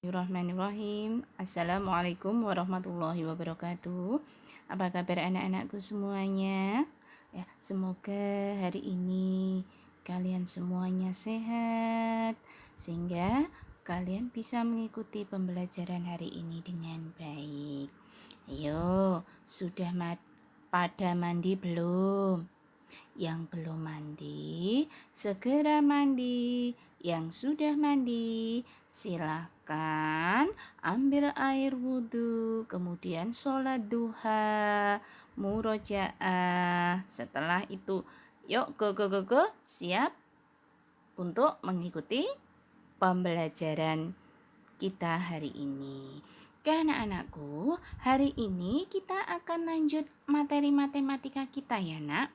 Bismillahirrahmanirrahim. Assalamualaikum warahmatullahi wabarakatuh. Apa kabar anak-anakku semuanya? Ya, semoga hari ini kalian semuanya sehat sehingga kalian bisa mengikuti pembelajaran hari ini dengan baik. Ayo, sudah pada mandi belum? Yang belum mandi, segera mandi. Yang sudah mandi, silakan ambil air wudhu, kemudian sholat duha, murojaah. Setelah itu, yuk go, siap untuk mengikuti pembelajaran kita hari ini. Oke anak-anakku, hari ini kita akan lanjut materi matematika kita ya nak.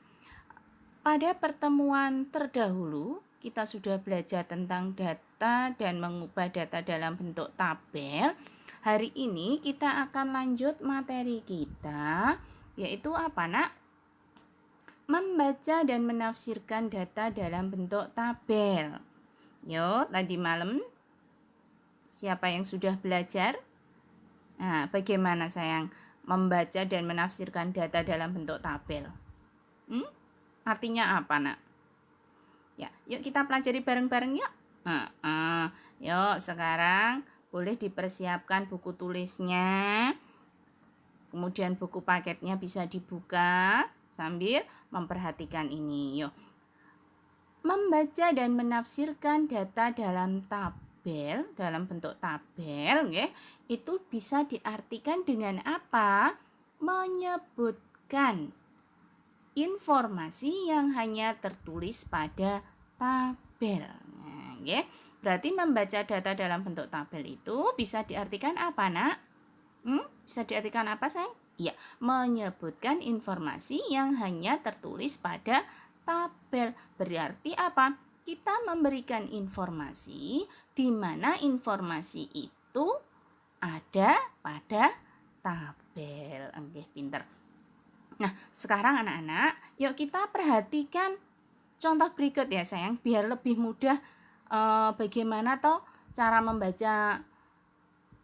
Pada pertemuan terdahulu, kita sudah belajar tentang data dan mengubah data dalam bentuk tabel. Hari ini kita akan lanjut materi kita, yaitu apa nak? Membaca dan menafsirkan data dalam bentuk tabel. Yuk, tadi malam siapa yang sudah belajar? Nah, bagaimana sayang membaca dan menafsirkan data dalam bentuk tabel? Artinya apa nak? Ya, yuk kita pelajari bareng-bareng yuk. Yuk sekarang boleh dipersiapkan buku tulisnya. Kemudian buku paketnya bisa dibuka sambil memperhatikan ini. Yuk. Membaca dan menafsirkan data dalam tabel, dalam bentuk tabel, ya, itu bisa diartikan dengan apa? Menyebutkan informasi yang hanya tertulis pada tabel. Nah, ya. Berarti membaca data dalam bentuk tabel itu bisa diartikan apa, nak? Bisa diartikan apa, sayang? Iya, menyebutkan informasi yang hanya tertulis pada tabel. Berarti apa? Kita memberikan informasi di mana informasi itu ada pada tabel. Oke, pinter. Nah, sekarang anak-anak, yuk kita perhatikan contoh berikut ya sayang, biar lebih mudah bagaimana toh cara membaca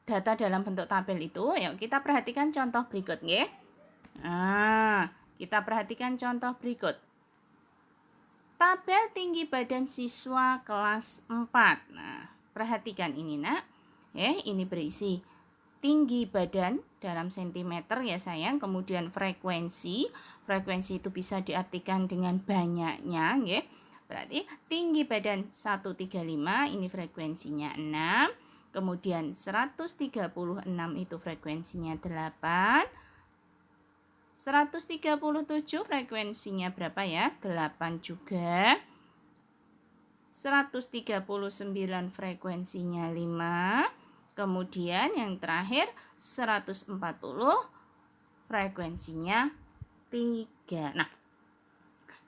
data dalam bentuk tabel itu. Yuk kita perhatikan contoh berikut ya. Nah, kita perhatikan contoh berikut. Tabel tinggi badan siswa kelas 4. Nah, perhatikan ini nak. Ini berisi tinggi badan dalam sentimeter ya sayang, kemudian frekuensi itu bisa diartikan dengan banyaknya ya. Berarti tinggi badan 135 ini frekuensinya 6, kemudian 136 itu frekuensinya 8, 137 frekuensinya berapa ya? 8 juga. 139 frekuensinya 5. Kemudian yang terakhir 140 frekuensinya 3. Nah,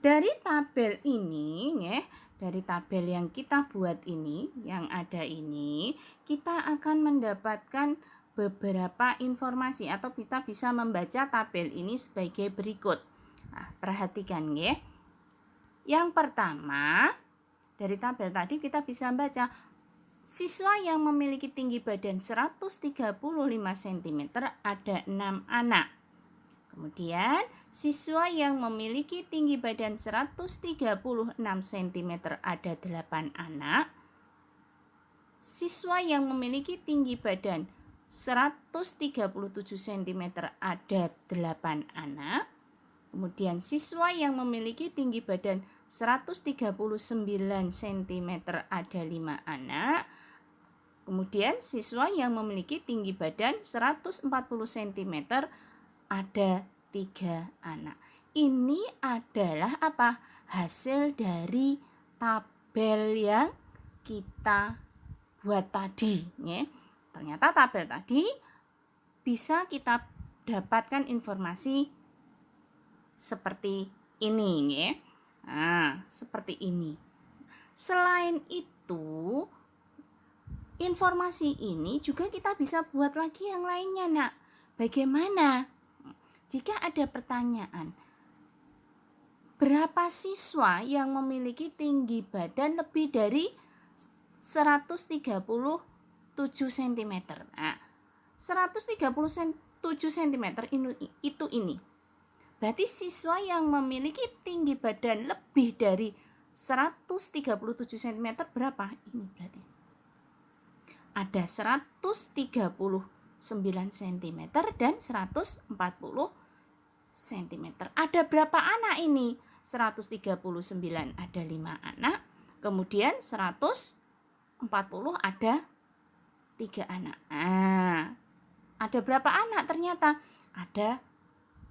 dari tabel ini ya, dari tabel yang kita buat ini, yang ada ini, kita akan mendapatkan beberapa informasi atau kita bisa membaca tabel ini sebagai berikut. Nah, perhatikan ya. Yang pertama, dari tabel tadi kita bisa membaca siswa yang memiliki tinggi badan 135 cm ada 6 anak. Kemudian, siswa yang memiliki tinggi badan 136 cm ada 8 anak. Siswa yang memiliki tinggi badan 137 cm ada 8 anak. Kemudian siswa yang memiliki tinggi badan 139 cm ada 5 anak. Kemudian siswa yang memiliki tinggi badan 140 cm ada 3 anak. Ini adalah apa? Hasil dari tabel yang kita buat tadi. Ya. Ternyata tabel tadi bisa kita dapatkan informasi seperti ini. Ya. Nah, seperti ini. Selain itu, informasi ini juga kita bisa buat lagi yang lainnya, nak. Bagaimana? Jika ada pertanyaan, berapa siswa yang memiliki tinggi badan lebih dari 137 cm. Nah, 137 cm ini. Berarti siswa yang memiliki tinggi badan lebih dari 137 cm berapa? Ini berarti ada 139 cm dan 140 cm. Ada berapa anak ini? 139 ada 5 anak, kemudian 140 ada 3 anak. Nah, ada berapa anak ternyata? Ada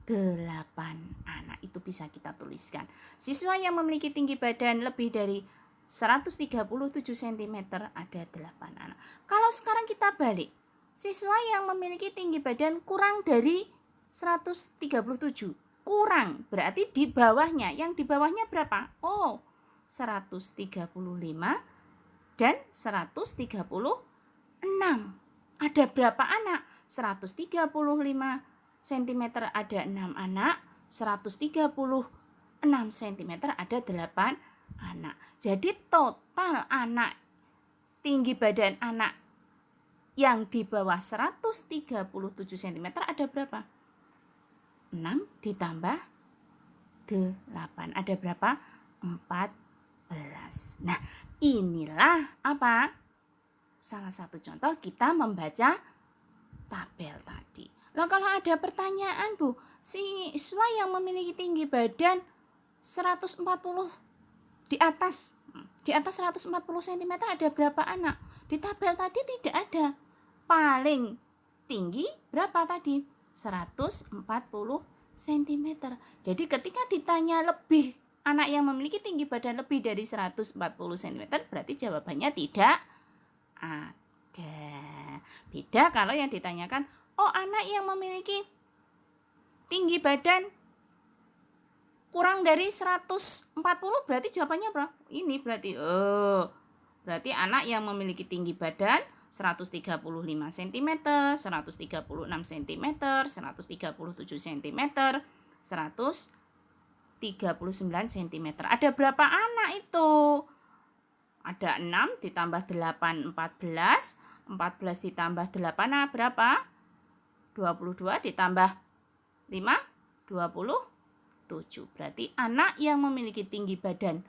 8 anak. Itu bisa kita tuliskan. Siswa yang memiliki tinggi badan lebih dari 137 cm ada 8 anak. Kalau sekarang kita balik, siswa yang memiliki tinggi badan kurang dari 137. Kurang, berarti di bawahnya. Yang di bawahnya berapa? Oh, 135 dan 136. Ada berapa anak? 135 cm ada 6 anak, 136 cm ada 8 anak. Jadi total anak tinggi badan anak yang di bawah 137 cm ada berapa? 6 ditambah 8. Ada berapa? 14. Nah, inilah apa? Salah satu contoh kita membaca tabel tadi. Nah, kalau ada pertanyaan, Bu, siswa yang memiliki tinggi badan 140 di atas 140 cm ada berapa anak? Di tabel tadi tidak ada. Paling tinggi berapa tadi? 140 cm. Jadi ketika ditanya lebih anak yang memiliki tinggi badan lebih dari 140 cm, berarti jawabannya tidak ada. Beda kalau yang ditanyakan, oh anak yang memiliki tinggi badan kurang dari 140 berarti jawabannya berapa? Ini berarti berarti anak yang memiliki tinggi badan 135 cm, 136 cm, 137 cm, 139 cm. Ada berapa anak itu? Ada 6 ditambah 8, 14. 14 ditambah 8 berapa? 22 ditambah 5, 27. Berarti anak yang memiliki tinggi badan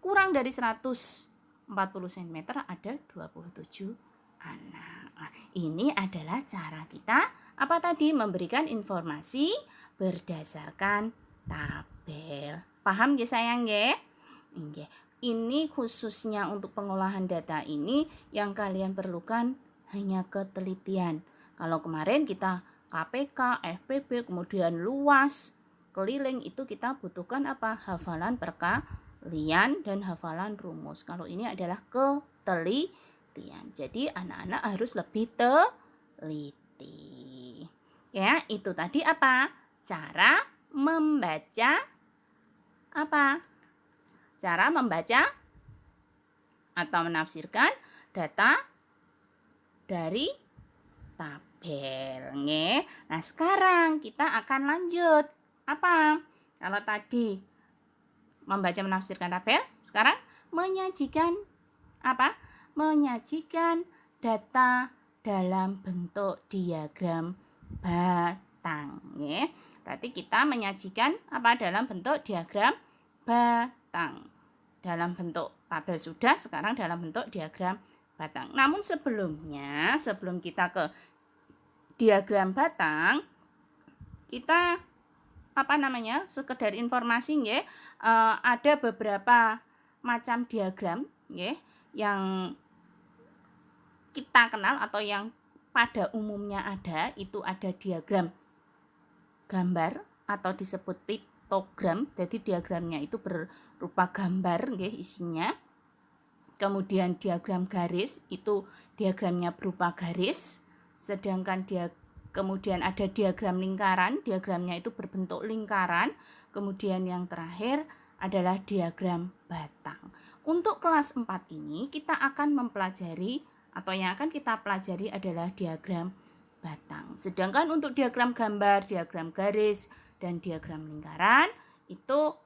kurang dari 140 cm ada 27 anak. Nah, ini adalah cara kita apa tadi? Memberikan informasi berdasarkan tabel. Paham ya sayang ya? Nggih. Ini khususnya untuk pengolahan data ini yang kalian perlukan hanya ketelitian. Kalau kemarin kita KPK, FPB, kemudian luas, keliling itu kita butuhkan apa? Hafalan perkalian dan hafalan rumus. Kalau ini adalah ketelitian. Jadi anak-anak harus lebih teliti. Ya, itu tadi apa? Cara membaca apa? Cara membaca atau menafsirkan data dari tabel. Nah, sekarang kita akan lanjut. Apa? Kalau tadi membaca menafsirkan tabel, sekarang menyajikan apa? Menyajikan data dalam bentuk diagram batang. Berarti kita menyajikan apa dalam bentuk diagram batang. Dalam bentuk tabel sudah, sekarang dalam bentuk diagram batang. Namun sebelum kita ke diagram batang, kita sekedar informasi ada beberapa macam diagram yang kita kenal atau yang pada umumnya ada. Itu ada diagram gambar atau disebut piktogram. Jadi diagramnya itu berupa gambar isinya. Kemudian diagram garis, itu diagramnya berupa garis. Sedangkan kemudian ada diagram lingkaran, diagramnya itu berbentuk lingkaran. Kemudian yang terakhir adalah diagram batang. Untuk kelas 4 ini kita akan mempelajari atau yang akan kita pelajari adalah diagram batang. Sedangkan untuk diagram gambar, diagram garis, dan diagram lingkaran itu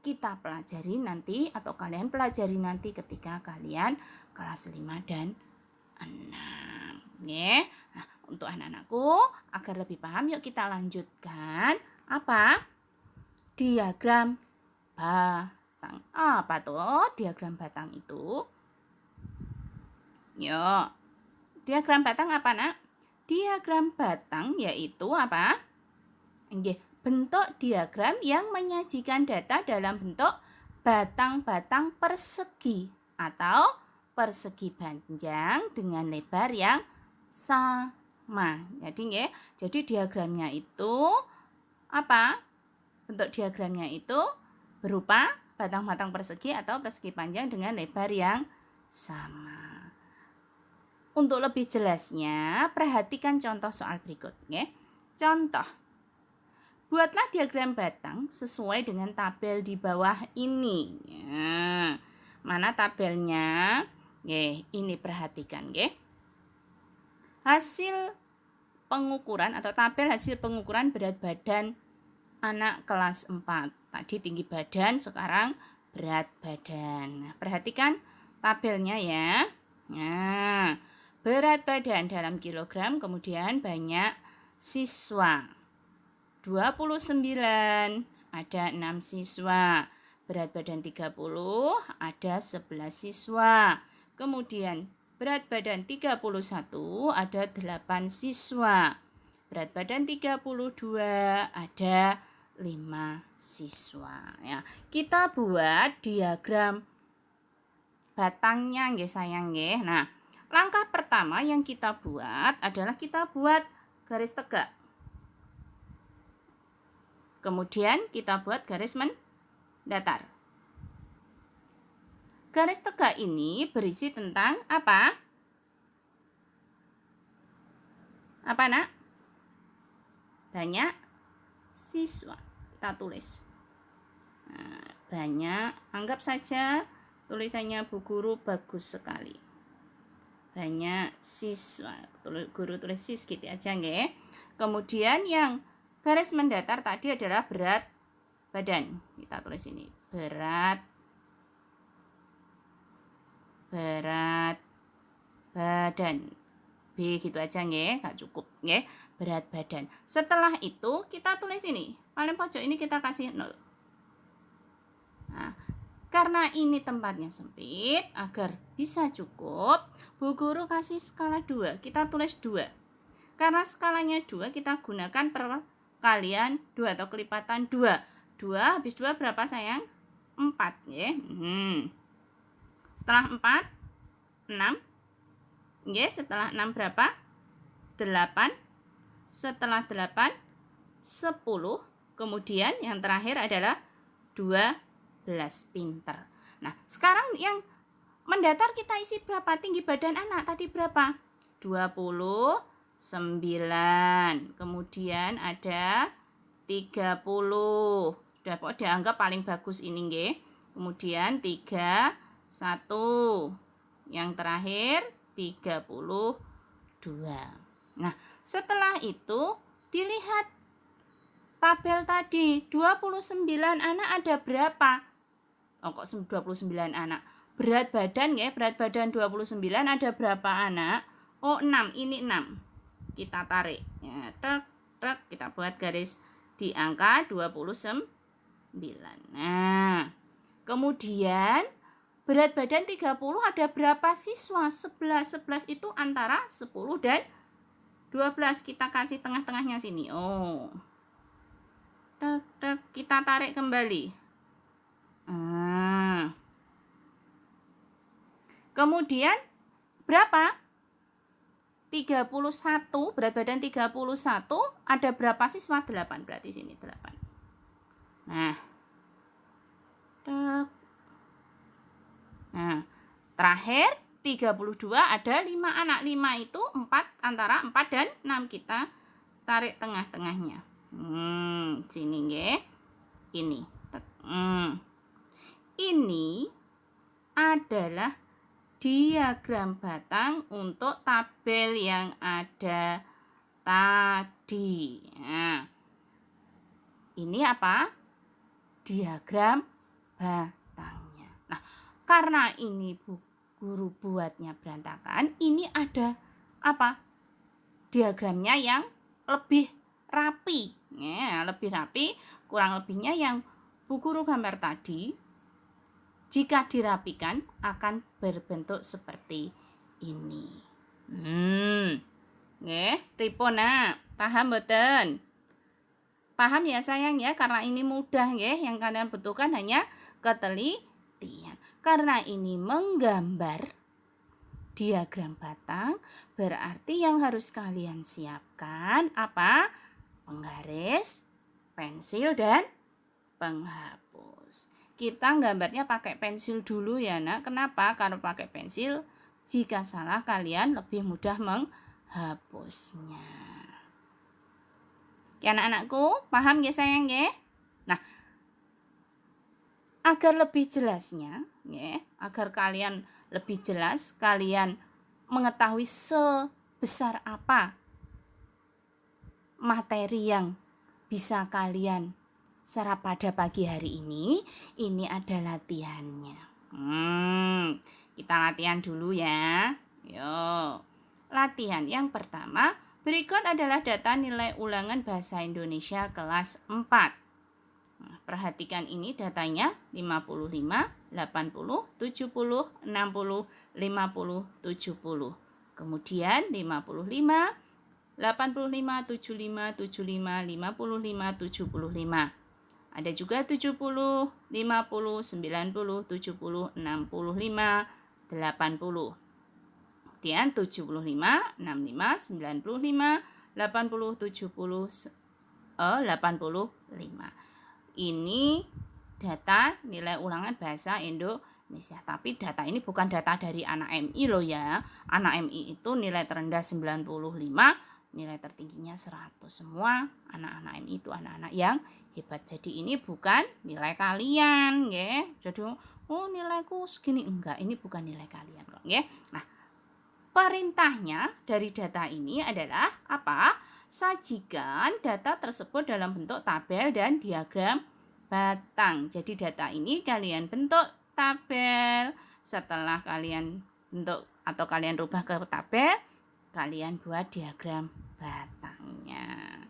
kita pelajari nanti atau kalian pelajari nanti ketika kalian kelas 5 dan 6. Nggih. Nah, untuk anak-anakku agar lebih paham yuk kita lanjutkan apa? Diagram batang. Apa tuh diagram batang itu? Yuk. Diagram batang apa, Nak? Diagram batang yaitu apa? Bentuk diagram yang menyajikan data dalam bentuk batang-batang persegi atau persegi panjang dengan lebar yang sama. Jadi diagramnya itu apa? Bentuk diagramnya itu berupa batang-batang persegi atau persegi panjang dengan lebar yang sama. Untuk lebih jelasnya, perhatikan contoh soal berikut. Contoh, buatlah diagram batang sesuai dengan tabel di bawah ini. Mana tabelnya? Ini perhatikan. Hasil pengukuran atau tabel hasil pengukuran berat badan anak kelas 4. Tadi tinggi badan, sekarang berat badan. Nah, perhatikan tabelnya ya. Nah, berat badan dalam kilogram, kemudian banyak siswa. 29, ada 6 siswa. Berat badan 30, ada 11 siswa. Kemudian berat badan 31, ada 8 siswa. Berat badan 32, ada 5 siswa. Ya, kita buat diagram batangnya nggih sayang nggih. Nah, langkah pertama yang kita buat adalah kita buat garis tegak. Kemudian kita buat garis mendatar. Garis tegak ini berisi tentang apa? Apa, Nak? Banyak siswa. Kita tulis. Nah, banyak, anggap saja tulisannya Bu Guru bagus sekali. Banyak siswa. Guru tulis sis gitu aja nggih. Kemudian yang garis mendatar tadi adalah berat badan. Kita tulis ini. Berat badan. B gitu aja nggih, gak cukup nggih. Berat badan. Setelah itu kita tulis ini. Paling pojok ini kita kasih 0. Nah, karena ini tempatnya sempit, agar bisa cukup, Bu Guru kasih skala 2. Kita tulis 2. Karena skalanya 2, kita gunakan perkalian 2 atau kelipatan 2. 2 habis 2 berapa sayang? 4 ya. Setelah 4, 6. Setelah 6 berapa? 8. Setelah 8, 10. Kemudian yang terakhir adalah 12. Pinter. Nah, sekarang yang mendatar kita isi berapa? Tinggi badan anak tadi berapa? 29. Kemudian ada 30. Udah dianggap paling bagus ini nggih. Kemudian 31. Yang terakhir 32. Nah, setelah itu dilihat tabel tadi. 29 anak ada berapa? Kok 29 anak? Berat badan ya, berat badan 29 ada berapa anak? 6, ini 6. Kita tarik. Ya, kita buat garis di angka 29. Nah, kemudian berat badan 30 ada berapa siswa? 11. 11 itu antara 10 dan 12. Kita kasih tengah-tengahnya sini. Kita tarik kembali. Kemudian berapa? 31, berat badan 31 ada berapa siswa? 8, berarti sini 8. Nah, terakhir 32 ada 5 anak. 5 itu 4, antara 4 dan 6. Kita tarik tengah-tengahnya. Sini nggih. Ini. Ini adalah diagram batang untuk tabel yang ada tadi. Nah, ini apa? Diagram batangnya. Nah, karena ini Bu guru buatnya berantakan, ini ada apa? Diagramnya yang lebih rapi. Ya, lebih rapi, kurang lebihnya yang Bu Guru gambar tadi, jika dirapikan akan berbentuk seperti ini. Nggih, pripun nak? Paham mboten? Paham ya sayang ya, karena ini mudah nggih, yang kalian butuhkan hanya ketelitian. Karena ini menggambar diagram batang, berarti yang harus kalian siapkan apa? Penggaris, pensil, dan penghapus. Kita gambarnya pakai pensil dulu ya nak. Kenapa? Kalau pakai pensil, jika salah kalian lebih mudah menghapusnya. Ya anak-anakku, paham ya sayang ya? Nah, agar lebih jelasnya, ya, agar kalian lebih jelas, kalian mengetahui sebesar apa materi yang bisa kalian serap pada pagi hari ini ada latihannya. Kita latihan dulu ya. Yuk. Latihan yang pertama, berikut adalah data nilai ulangan bahasa Indonesia kelas 4. Nah, perhatikan ini datanya 55, 80, 70, 60, 50, 70. Kemudian 55, 85, 75, 75, 55, 75. Ada juga 70, 50, 90, 70, 65, 80. Kemudian 75, 65, 95, 80, 70, 85. Ini data nilai ulangan bahasa Indonesia. Tapi data ini bukan data dari anak MI loh ya. Anak MI itu nilai terendah 95, nilai tertingginya 100. Semua anak-anak MI itu anak-anak yang hebat. Jadi ini bukan nilai kalian, ya. Jadi nilaiku segini, enggak, ini bukan nilai kalian kok, ya. Nah, perintahnya dari data ini adalah apa? Sajikan data tersebut dalam bentuk tabel dan diagram batang. Jadi data ini kalian bentuk tabel. Setelah kalian bentuk atau kalian rubah ke tabel, kalian buat diagram batangnya.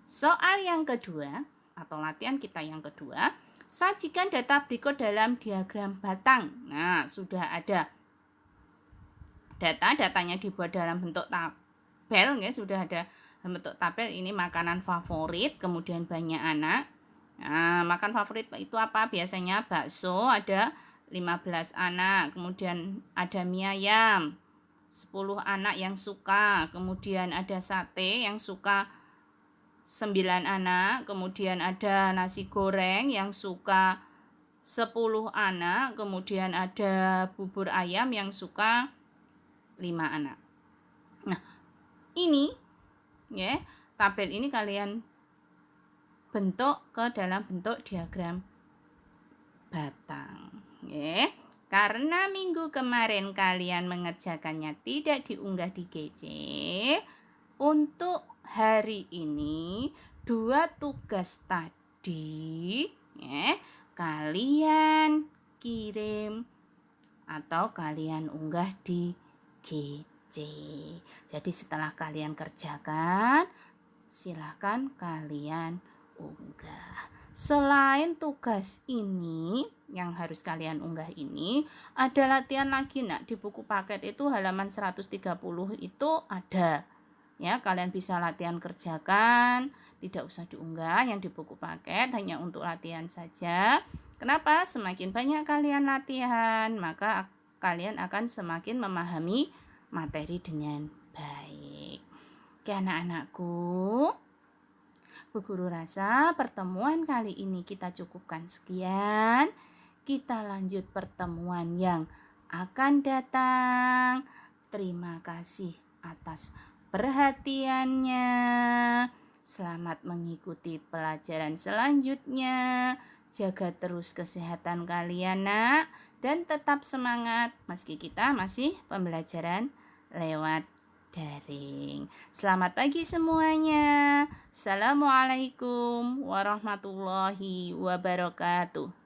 Soal yang kedua atau latihan kita yang kedua, sajikan data berikut dalam diagram batang. Nah, sudah ada datanya dibuat dalam bentuk tabel, ya, sudah ada dalam bentuk tabel. Ini makanan favorit, kemudian banyak anak. Nah, makan favorit itu apa? Biasanya bakso, ada 15 anak, kemudian ada mie ayam, 10 anak yang suka, kemudian ada sate yang suka 9 anak, kemudian ada nasi goreng yang suka 10 anak, kemudian ada bubur ayam yang suka 5 anak. Nah, ini ya, tabel ini kalian bentuk ke dalam bentuk diagram batang, ya. Karena minggu kemarin kalian mengerjakannya tidak diunggah di GC, untuk hari ini 2 tugas tadi ya, kalian kirim atau kalian unggah di GC. Jadi setelah kalian kerjakan, silakan kalian unggah. Selain tugas ini yang harus kalian unggah ini, ada latihan lagi nak, di buku paket itu halaman 130 itu ada. Ya, kalian bisa latihan kerjakan, tidak usah diunggah yang di buku paket, hanya untuk latihan saja. Kenapa? Semakin banyak kalian latihan, maka kalian akan semakin memahami materi dengan baik. Oke anak-anakku, Bu Guru rasa pertemuan kali ini kita cukupkan sekian. Kita lanjut pertemuan yang akan datang. Terima kasih atas perhatiannya. Selamat mengikuti pelajaran selanjutnya. Jaga terus kesehatan kalian nak. Dan tetap semangat meski kita masih pembelajaran lewat daring. Selamat pagi semuanya. Assalamualaikum warahmatullahi wabarakatuh.